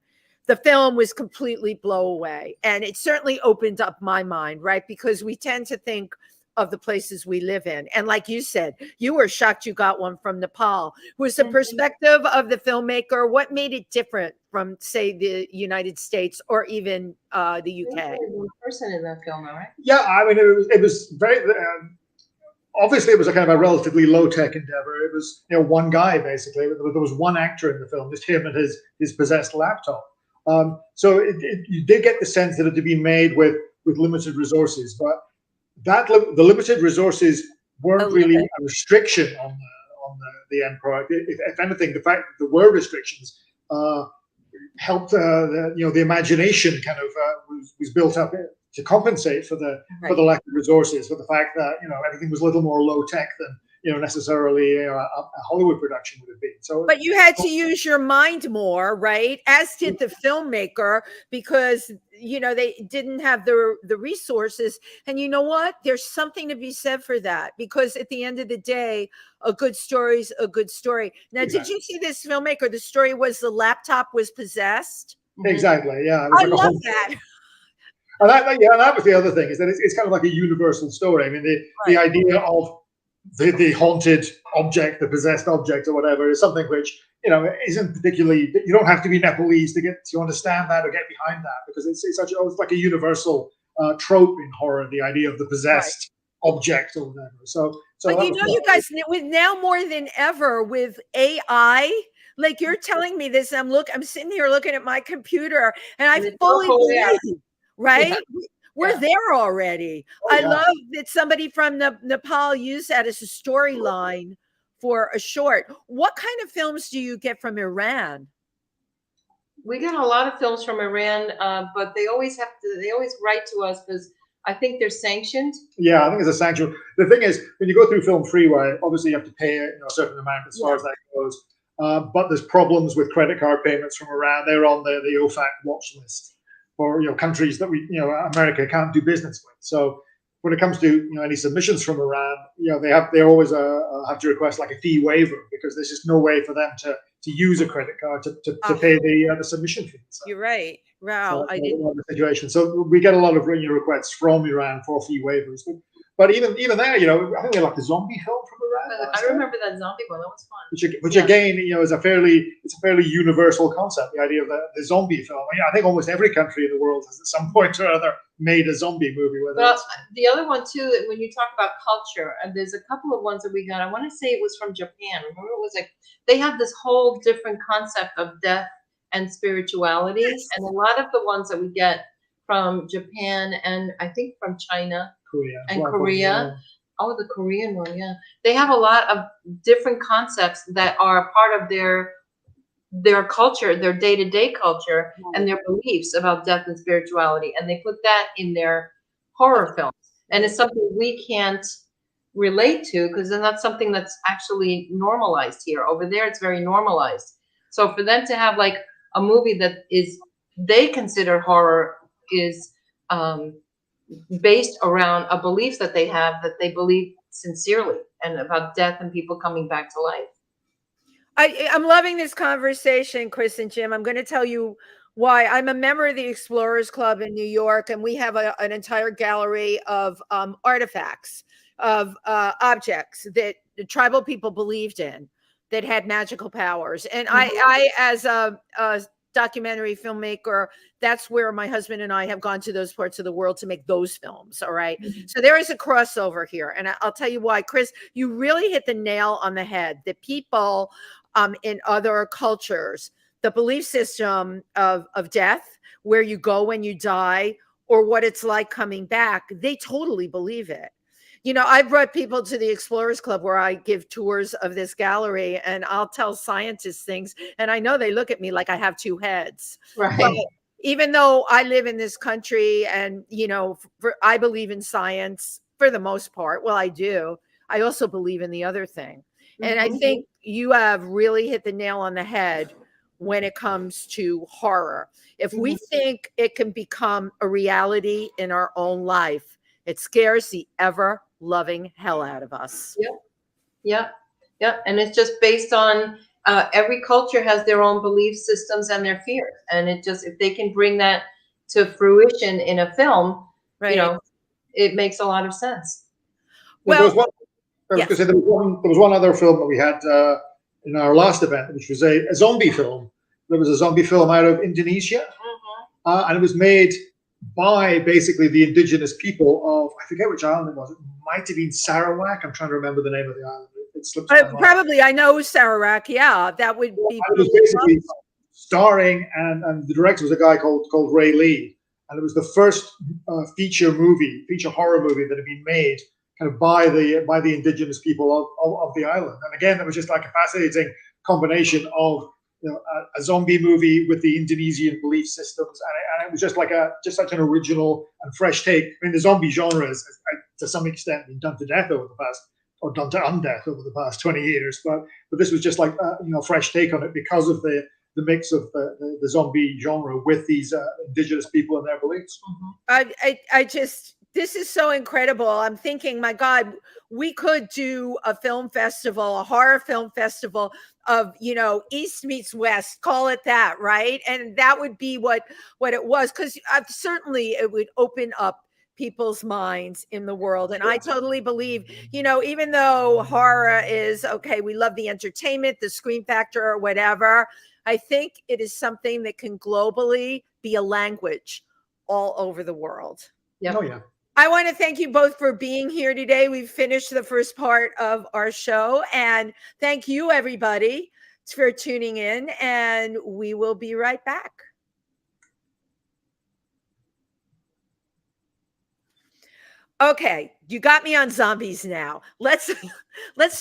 The film was completely blow away. And it certainly opened up my mind, right? Because we tend to think of the places we live in. And like you said, you were shocked you got one from Nepal. Was the perspective of the filmmaker, what made it different from, say, the United States or even the UK? One person in that film, all right? Yeah, I mean, it was very, obviously it was a kind of a relatively low-tech endeavor. It was, one guy, basically. There was one actor in the film, just him and his possessed laptop. So you did get the sense that it had been made with with limited resources. But the limited resources weren't really a restriction on the end product. If anything, the fact that there were restrictions helped the imagination kind of was built up to compensate for the lack of resources, for the fact that everything was a little more low tech than necessarily a Hollywood production would have been. So, but you had to use your mind more, right? As did the filmmaker, because they didn't have the resources. And you know what? There's something to be said for that, because at the end of the day, a good story's a good story. Now, did you see this filmmaker? The story was the laptop was possessed. Exactly. Yeah, I love that. And that was the other thing, is that it's kind of like a universal story. I mean, the idea of the haunted object, the possessed object, or whatever, is something which isn't particularly. You don't have to be Nepalese to understand that or get behind that, because it's like a universal trope in horror. The idea of the possessed object or whatever. So but you guys, with now more than ever with AI. Like, you're telling me this, I'm sitting here looking at my computer, and I fully believe, right? Yeah. We're there already. I love that somebody from Nepal used that as a storyline for a short. What kind of films do you get from Iran? We get a lot of films from Iran, but they always write to us because I think they're sanctioned. Yeah, I think it's a sanction. The thing is, when you go through Film Freeway, obviously you have to pay a certain amount as far as that goes. But there's problems with credit card payments from Iran. They're on the OFAC watch list for countries that America can't do business with. So when it comes to any submissions from Iran, they always have to request like a fee waiver, because there's just no way for them to use a credit card to pay the submission fee. So, you're right. Wow, I didn't know the situation. So we get a lot of requests from Iran for fee waivers. But even there, I think they like the zombie film from Iran. I remember that zombie one. That was fun. Which again, is a fairly universal concept. The idea of the zombie film. I think almost every country in the world has at some point or other made a zombie movie. The other one too, when you talk about culture, and there's a couple of ones that we got. I want to say it was from Japan. Remember, it was like they have this whole different concept of death and spirituality, and a lot of the ones that we get from Japan and I think from China. Korea. Oh, the Korean one, yeah. They have a lot of different concepts that are part of their culture, their day-to-day culture, and their beliefs about death and spirituality. And they put that in their horror films. And it's something we can't relate to, because it's not something that's actually normalized here. Over there, it's very normalized. So for them to have like a movie that they consider horror is based around a belief that they have, that they believe sincerely, and about death and people coming back to life. I'm loving this conversation, Chris and Jim. I'm going to tell you why. I'm a member of the Explorers Club in New York, and we have an entire gallery of artifacts, of objects that the tribal people believed in, that had magical powers. And I as a documentary filmmaker, that's where my husband and I have gone to those parts of the world to make those films. All right. So there is a crossover here. And I'll tell you why, Chris, you really hit the nail on the head. The people in other cultures, the belief system of death, where you go when you die, or what it's like coming back, they totally believe it. I brought people to the Explorers Club where I give tours of this gallery, and I'll tell scientists things, and I know they look at me like I have two heads. Right. But even though I live in this country and, I believe in science for the most part. Well, I do. I also believe in the other thing. And I think you have really hit the nail on the head when it comes to horror. If we think it can become a reality in our own life, it scares the ever-loving hell out of us. Yep. And it's just based on every culture has their own belief systems and their fears. And if they can bring that to fruition in a film, it makes a lot of sense. Well, there was one other film that we had in our last event, which was a zombie film. There was a zombie film out of Indonesia, and it was made by basically the indigenous people of, I forget which island it was. It might have been Sarawak. I'm trying to remember the name of the island. It slips my mind. Probably, I know Sarawak. Yeah, that would be. It was basically starring, and the director was a guy called Ray Lee, and it was the first feature horror movie that had been made kind of by the indigenous people of the island. And again, it was just like a fascinating combination of a zombie movie with the Indonesian belief systems, and it was just like such an original and fresh take. I mean, the zombie genre has to some extent been done to death over the past, or done to undeath over the past 20 years, but this was just like a fresh take on it because of the mix of the zombie genre with these indigenous people and their beliefs. I just, this is so incredible. I'm thinking, my God, we could do a film festival, a horror film festival of, East meets West, call it that, right? And that would be what it was, because certainly it would open up people's minds in the world. And I totally believe, even though horror is, okay, we love the entertainment, the scream factor or whatever, I think it is something that can globally be a language all over the world. Yep. Oh, yeah. I want to thank you both for being here today. We've finished the first part of our show, and thank you, everybody, for tuning in, and we will be right back. Okay, you got me on zombies now. Let's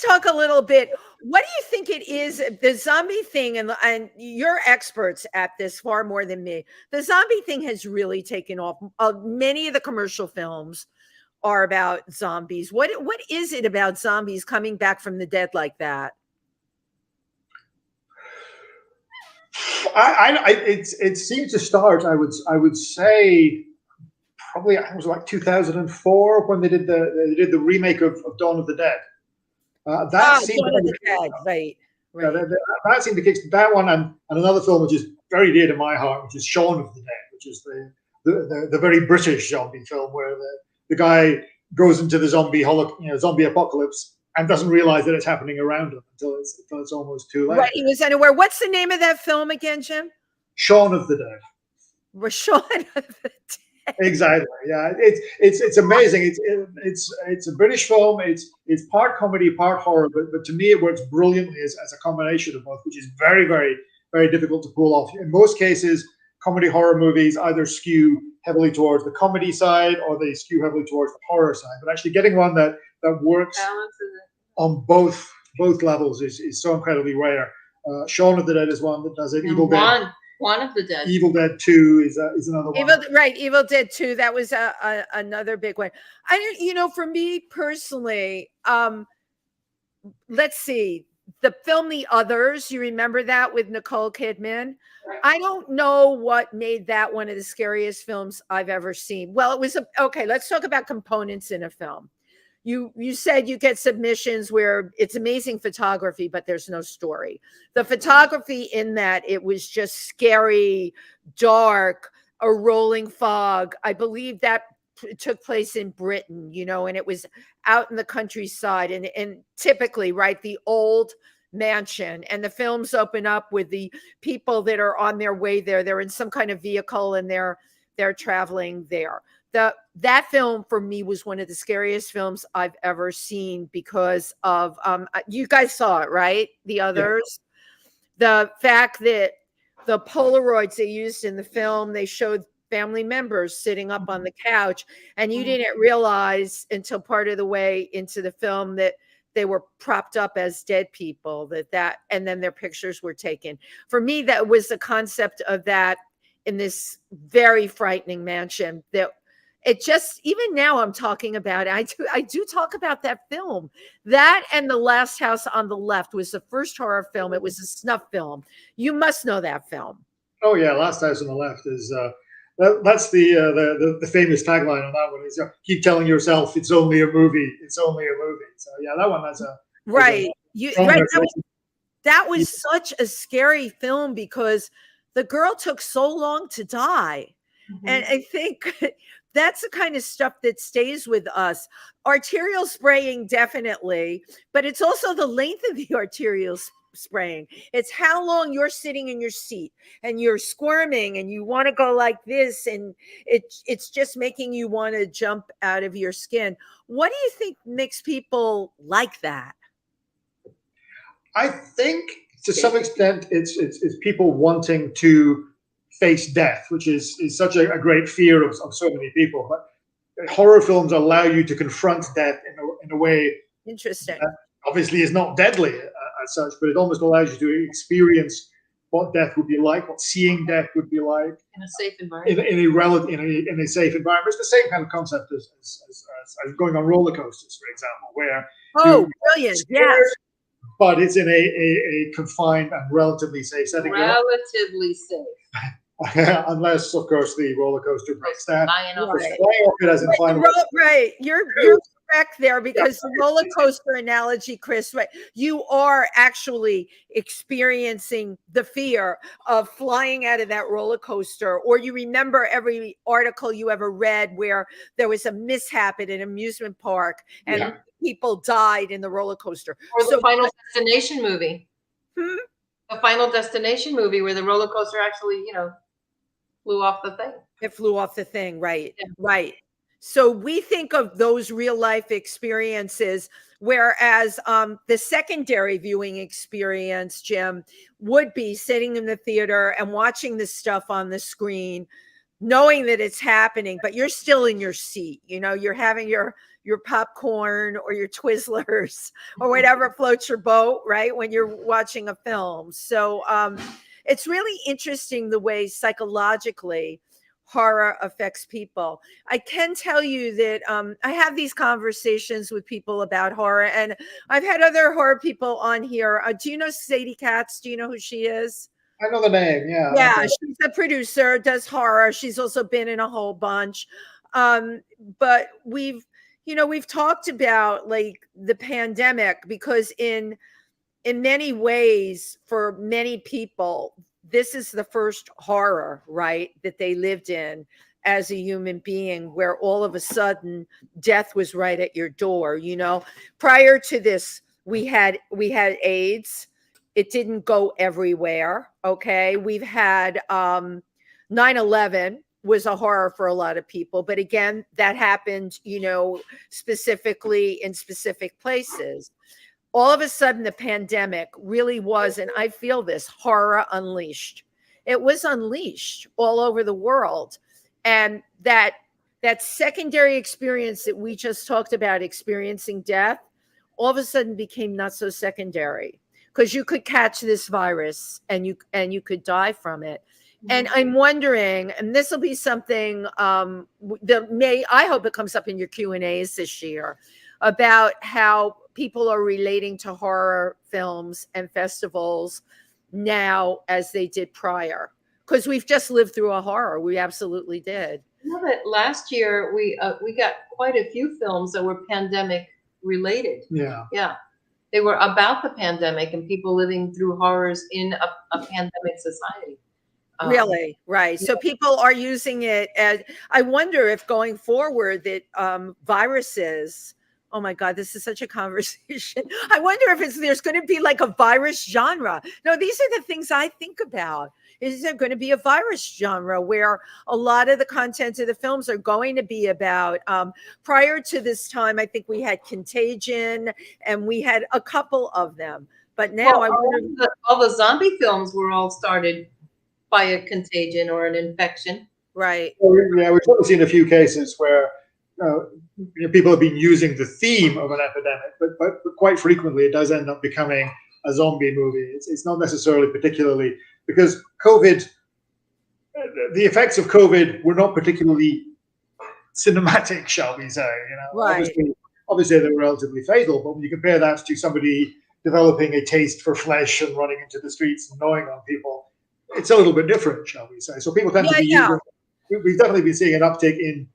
talk a little bit. What do you think it is, the zombie thing, and you're experts at this far more than me. The zombie thing has really taken off. Many of the commercial films are about zombies. What is it about zombies coming back from the dead like that? It seems to start, I would say, probably it was like 2004 when they did the remake of Dawn of the Dead. That seemed Dawn of the Dead, right. That seemed to kick that one, and another film which is very dear to my heart, which is Shaun of the Dead, which is the very British zombie film where the guy goes into the zombie apocalypse and doesn't realize that it's happening around him until it's almost too late. Right, he was unaware. What's the name of that film again, Jim? Shaun of the Dead. We're Shaun of the Dead. Exactly. Yeah, it's amazing. It's a British film. It's part comedy, part horror, but to me it works brilliantly as a combination of both, which is very, very, very difficult to pull off. In most cases, comedy horror movies either skew heavily towards the comedy side or they skew heavily towards the horror side. But actually getting one that works on both levels is so incredibly rare. Shaun of the Dead is one that does it. Evil Dead. One of the Dead. Evil Dead 2 is another one. Evil Dead 2. That was another big one. For me personally, let's see. The film The Others, you remember that with Nicole Kidman? I don't know what made that one of the scariest films I've ever seen. Well, it was okay, let's talk about components in a film. You said you get submissions where it's amazing photography, but there's no story. The photography in that, it was just scary, dark, a rolling fog. I believe that took place in Britain, and it was out in the countryside and typically, right, the old mansion. And the films open up with the people that are on their way there. They're in some kind of vehicle and they're traveling there. That film for me was one of the scariest films I've ever seen because of you guys saw it, right? The Others. Yeah. The fact that the Polaroids they used in the film, they showed family members sitting up on the couch, and you didn't realize until part of the way into the film that they were propped up as dead people, and then their pictures were taken. For me, that was the concept of that in this very frightening mansion that it just, even now I'm talking about it. I do talk about that film. That and The Last House on the Left was the first horror film. It was a snuff film. You must know that film. Oh yeah, Last House on the Left is that's the famous tagline on that one is keep telling yourself it's only a movie. It's only a movie. So yeah, that one has a right. That was such a scary film because the girl took so long to die. Mm-hmm. And I think that's the kind of stuff that stays with us. Arterial spraying, definitely, but it's also the length of the arterial spraying. It's how long you're sitting in your seat and you're squirming and you want to go like this, and it's just making you want to jump out of your skin. What do you think makes people like that? I think to some extent it's people wanting to face death, which is such a great fear of so many people. But horror films allow you to confront death in a way Interesting. that obviously is not deadly as such, but it almost allows you to experience what death would be like, what seeing death would be like in a safe environment, in a safe environment. It's the same kind of concept as going on roller coasters, for example, where brilliant, yes. But it's in a confined and relatively safe setting. Relatively safe. Unless, of course, the roller coaster breaks down. Right. You're correct there, because the roller coaster analogy, Chris, right? You are actually experiencing the fear of flying out of that roller coaster, or you remember every article you ever read where there was a mishap at an amusement park and people died in the roller coaster. Or the Final Destination movie. The Final Destination movie where the roller coaster actually, flew off the thing. It flew off the thing, right? Yeah. Right. So we think of those real life experiences, whereas the secondary viewing experience, Jim, would be sitting in the theater and watching this stuff on the screen, knowing that it's happening, but you're still in your seat. You're having your popcorn or your Twizzlers or whatever floats your boat, right? When you're watching a film. So it's really interesting the way psychologically horror affects people. I can tell you that I have these conversations with people about horror, and I've had other horror people on here. Do you know Sadie Katz? Do you know who she is? I know the name, yeah. Yeah, she's a producer, does horror. She's also been in a whole bunch. But we've talked about like the pandemic, because in many ways, for many people, this is the first horror, right, that they lived in as a human being, where all of a sudden death was right at your door. Prior to this, we had AIDS. It didn't go everywhere. Okay. We've had 9/11 was a horror for a lot of people. But again, that happened, specifically in specific places. All of a sudden, the pandemic really was, and I feel this, horror unleashed. It was unleashed all over the world. And that secondary experience that we just talked about, experiencing death, all of a sudden became not so secondary, because you could catch this virus and you could die from it. And I'm wondering, and this will be something that I hope it comes up in your Q&As this year, about how people are relating to horror films and festivals now as they did prior, because we've just lived through a horror. We absolutely did. That last year we got quite a few films that were pandemic related. Yeah, they were about the pandemic and people living through horrors in a pandemic society. Really? Right. So people are using it as, I wonder if going forward that viruses, oh my God, this is such a conversation. I wonder if there's going to be like a virus genre. No, these are the things I think about. Is there going to be a virus genre where a lot of the content of the films are going to be about, prior to this time, I think we had Contagion and we had a couple of them, but now all the zombie films were all started by a contagion or an infection. Right. Yeah, we've only seen a few cases where people have been using the theme of an epidemic, but quite frequently it does end up becoming a zombie movie. It's not necessarily particularly, because COVID, the effects of COVID were not particularly cinematic, shall we say. Right. Obviously they were relatively fatal, but when you compare that to somebody developing a taste for flesh and running into the streets and gnawing on people, it's a little bit different, shall we say. So people tend to be using, we've definitely been seeing an uptick in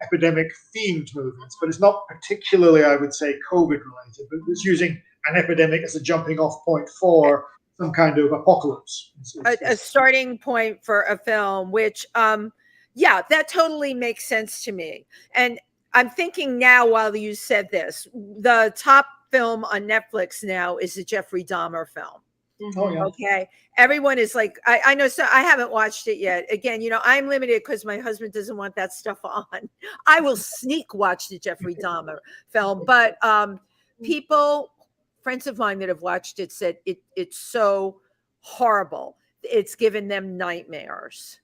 epidemic themed movements, but it's not particularly, I would say, COVID related, but it's using an epidemic as a jumping off point for some kind of apocalypse. A starting point for a film, which, that totally makes sense to me. And I'm thinking now, while you said this, the top film on Netflix now is the Jeffrey Dahmer film. Oh, yeah. Okay. Everyone is like, I know, so I haven't watched it yet. Again, I'm limited because my husband doesn't want that stuff on. I will sneak watch the Jeffrey Dahmer film, but friends of mine that have watched it said it's so horrible. It's given them nightmares.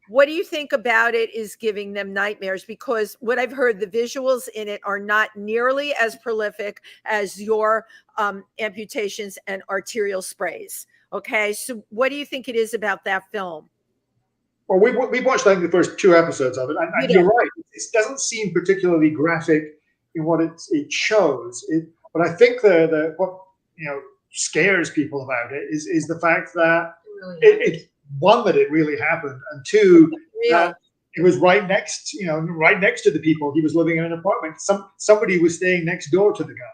what do you think about it is giving them nightmares? Because what I've heard, the visuals in it are not nearly as prolific as your amputations and arterial sprays. Okay, so what do you think it is about that film? Well, we watched, I think, the first 2 episodes of it, and you're right. It doesn't seem particularly graphic in what it shows. But I think what scares people about it is the fact that it one, that it really happened, and two, that it was right next to the people. He was living in an apartment. Somebody was staying next door to the guy,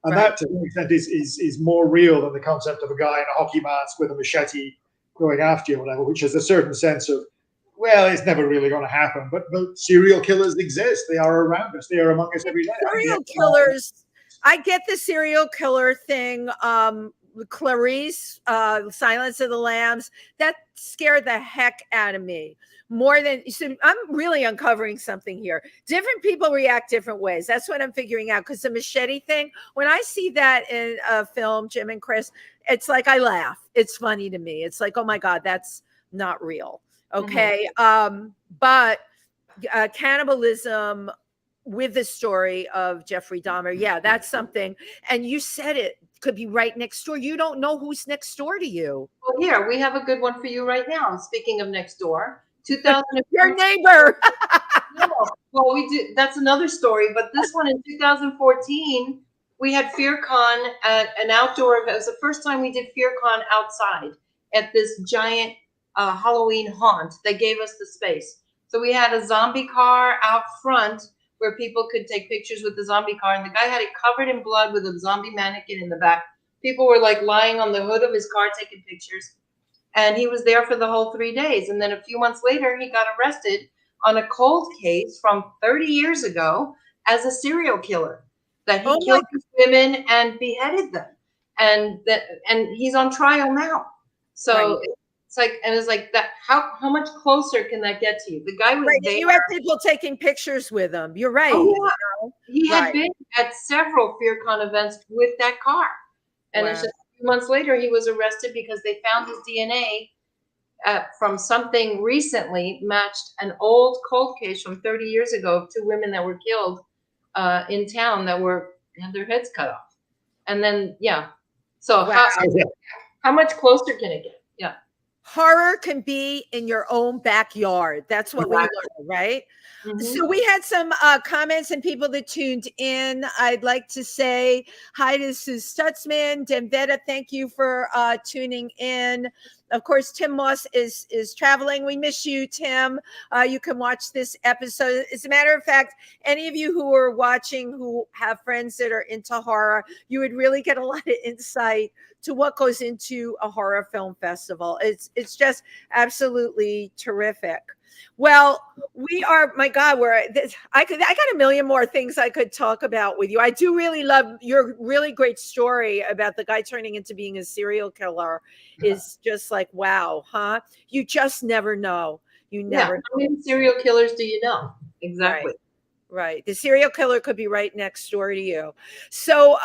and that, to an extent, is more real than the concept of a guy in a hockey mask with a machete going after you, or whatever, which has a certain sense of, well, it's never really going to happen. But serial killers exist. They are around us. They are among us every day. Serial killers. I get the serial killer thing. Clarice, Silence of the Lambs, that scared the heck out of me. More than, so I'm really uncovering something here. Different people react different ways. That's what I'm figuring out. Because the machete thing, when I see that in a film, Jim and Chris, it's like I laugh. It's funny to me. It's like, oh my God, that's not real. Okay. But cannibalism with the story of Jeffrey Dahmer, yeah, that's something. And you said it could be right next door. You don't know who's next door to you. Well, here, we have a good one for you right now. Speaking of next door, 2000. Your neighbor. No, well, we do. That's another story. But this one in 2014, we had FearCon at an outdoor event. It was the first time we did FearCon outside at this giant Halloween haunt. They gave us the space. So we had a zombie car out front where people could take pictures with the zombie car. And the guy had it covered in blood with a zombie mannequin in the back. People were like lying on the hood of his car taking pictures. And he was there for the whole 3 days. And then a few months later, he got arrested on a cold case from 30 years ago as a serial killer. That he killed these women and beheaded them. And he's on trial now. So it's like that. How much closer can that get to you? The guy was there. You have people taking pictures with him. You're right. Oh, yeah. He had been at several FearCon events with that car. And it's just a few months later, he was arrested because they found his DNA from something recently matched an old cold case from 30 years ago of 2 women that were killed in town that had their heads cut off. And then, so how much closer can it get? Yeah. Horror can be in your own backyard. That's what we learned, right? Mm-hmm. So we had some comments and people that tuned in. I'd like to say hi to Sue Stutzman, Denvetta. Thank you for tuning in. Of course, Tym Moss is traveling. We miss you, Tim. You can watch this episode. As a matter of fact, any of you who are watching who have friends that are into horror, you would really get a lot of insight to what goes into a horror film festival. It's just absolutely terrific. Well, we are, my God, I got a million more things I could talk about with you. I do really love your really great story about the guy turning into being a serial killer. Is just like, wow, huh? You just never know. You never know. How many serial killers do you know? Exactly. Right. The serial killer could be right next door to you. So,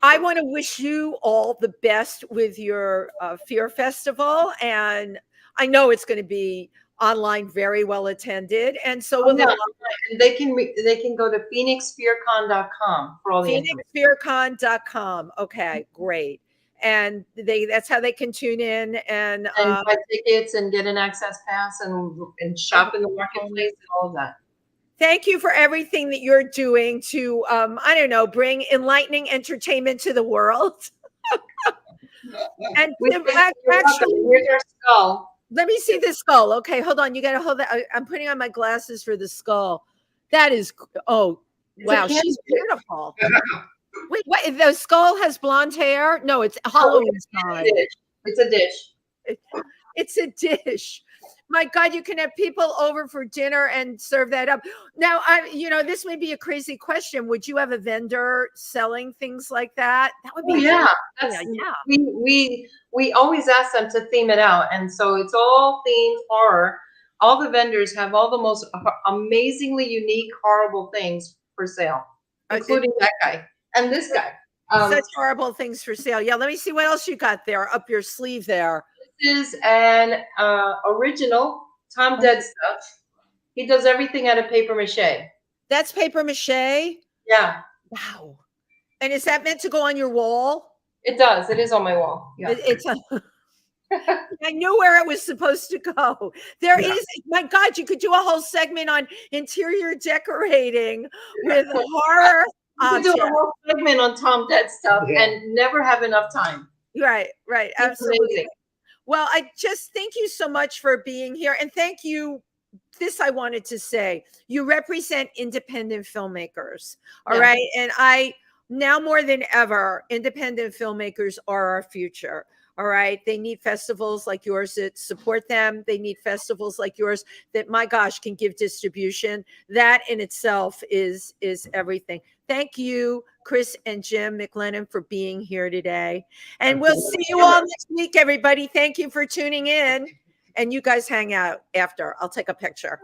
I want to wish you all the best with your Fear Festival. And I know it's going to be online, very well attended. And so they can go to phoenixfearcon.com for all the phoenixfearcon.com. Okay, great. And that's how they can tune in and buy tickets and get an access pass and shop in the marketplace and all of that. Thank you for everything that you're doing to, bring enlightening entertainment to the world. And actually, here's our skull. Let me see the skull. Okay, hold on. You got to hold that. I'm putting on my glasses for the skull. That is, wow, she's beautiful. Wait, what? The skull has blonde hair? No, it's Halloween time. It's a dish. It's a dish. My God, you can have people over for dinner and serve that up. Now, this may be a crazy question. Would you have a vendor selling things like that? That would be We always ask them to theme it out, and so it's all themed horror. All the vendors have all the most amazingly unique, horrible things for sale, including that guy and this guy. Such horrible things for sale. Yeah, let me see what else you got there up your sleeve there. This is an original Tom Dead stuff. He does everything out of paper mache. That's paper mache? Yeah. Wow. And is that meant to go on your wall? It does. It is on my wall. Yeah. It's a I knew where it was supposed to go. There is, my God, you could do a whole segment on interior decorating with horror. You could do a whole segment on Tom Dead stuff and never have enough time. Right, right. It's Absolutely. amazing. Well, I just thank you so much for being here. And thank you. This I wanted to say. You represent independent filmmakers. All right. And now more than ever, independent filmmakers are our future. All right. They need festivals like yours that support them. They need festivals like yours that, my gosh, can give distribution. That in itself is everything. Thank you, Chris and Jim McLennan, for being here today. And we'll see you all next week, everybody. Thank you for tuning in. And you guys hang out after. I'll take a picture.